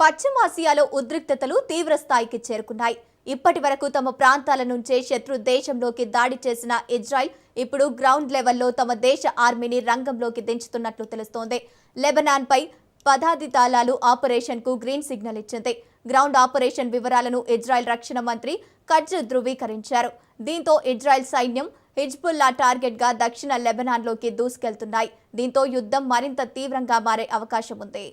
పశ్చిమాసియాలో ఉద్రిక్తతలు తీవ్ర స్థాయికి చేరుకున్నాయి. ఇప్పటి వరకు తమ ప్రాంతాల నుంచే శత్రు దేశంలోకి దాడి చేసిన ఇజ్రాయెల్ ఇప్పుడు గ్రౌండ్ లెవెల్లో తమ దేశ ఆర్మీని రంగంలోకి దించుతున్నట్లు తెలుస్తోంది. లెబనాన్ పై పదాతిదళాలు ఆపరేషన్ కు గ్రీన్ సిగ్నల్ ఇచ్చింది. గ్రౌండ్ ఆపరేషన్ వివరాలను ఇజ్రాయెల్ రక్షణ మంత్రి కట్జ్ ధృవీకరించారు. దీంతో ఇజ్రాయెల్ సైన్యం హిజ్బుల్లా టార్గెట్ గా దక్షిణ లెబనాన్లోకి దూసుకెళ్తున్నాయి. దీంతో యుద్ధం మరింత తీవ్రంగా మారే అవకాశం ఉంది.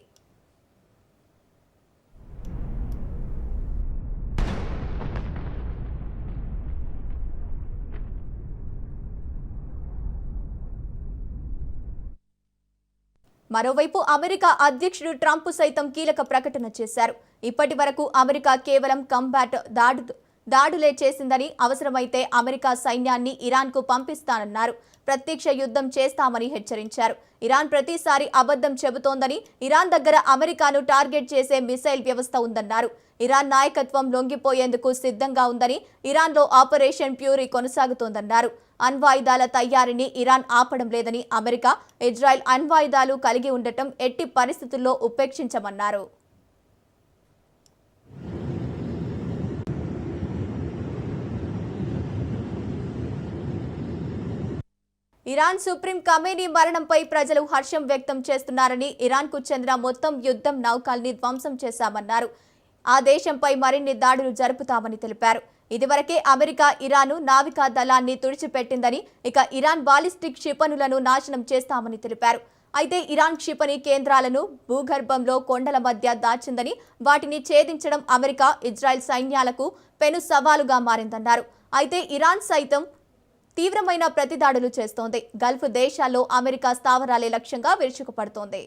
మరోవైపు అమెరికా అధ్యక్షుడు ట్రంప్ సైతం కీలక ప్రకటన చేశారు. ఇప్పటి వరకు అమెరికా కేవలం కంబాట్ దాడులే చేసిందని, అవసరమైతే అమెరికా సైన్యాన్ని ఇరాన్కు పంపిస్తానన్నారు. ప్రత్యక్ష యుద్ధం చేస్తామని హెచ్చరించారు. ఇరాన్ ప్రతిసారి అబద్ధం చెబుతోందని, ఇరాన్ దగ్గర అమెరికాను టార్గెట్ చేసే మిసైల్ వ్యవస్థ ఉందన్నారు. ఇరాన్ నాయకత్వం లొంగిపోయేందుకు సిద్ధంగా ఉందని, ఇరాన్లో ఆపరేషన్ ప్యూరీ కొనసాగుతోందన్నారు. అణ్వాయుధాల తయారీని ఇరాన్ ఆపడం లేదని, అమెరికా, ఇజ్రాయెల్ అణ్వాయుధాలు కలిగి ఉండటం ఎట్టి పరిస్థితుల్లో ఉపేక్షించమన్నారు. ఇరాన్ సుప్రీం ఖమేనీ మరణంపై ప్రజలు హర్షం వ్యక్తం చేస్తున్నారని, ఇరాన్కు చెందిన మొత్తం యుద్ధం నౌకల్ని ధ్వంసం చేశామన్నారు. ఆ దేశంపై మరిన్ని దాడులు జరుపుతామని తెలిపారు. ఇదివరకే అమెరికా ఇరాను నావికా దళాన్ని తుడిచిపెట్టిందని, ఇక ఇరాన్ బాలిస్టిక్ క్షిపణులను నాశనం చేస్తామని తెలిపారు. అయితే ఇరాన్ క్షిపణి కేంద్రాలను భూగర్భంలో కొండల మధ్య దాచిందని, వాటిని ఛేదించడం అమెరికా, ఇజ్రాయెల్ సైన్యాలకు పెను సవాలుగా మారిందన్నారు. అయితే ఇరాన్ సైతం తీవ్రమైన ప్రతిదాడులు చేస్తోంది. గల్ఫ్ దేశాల్లో అమెరికా స్థావరాలే లక్ష్యంగా విరుచుకుపడుతోంది.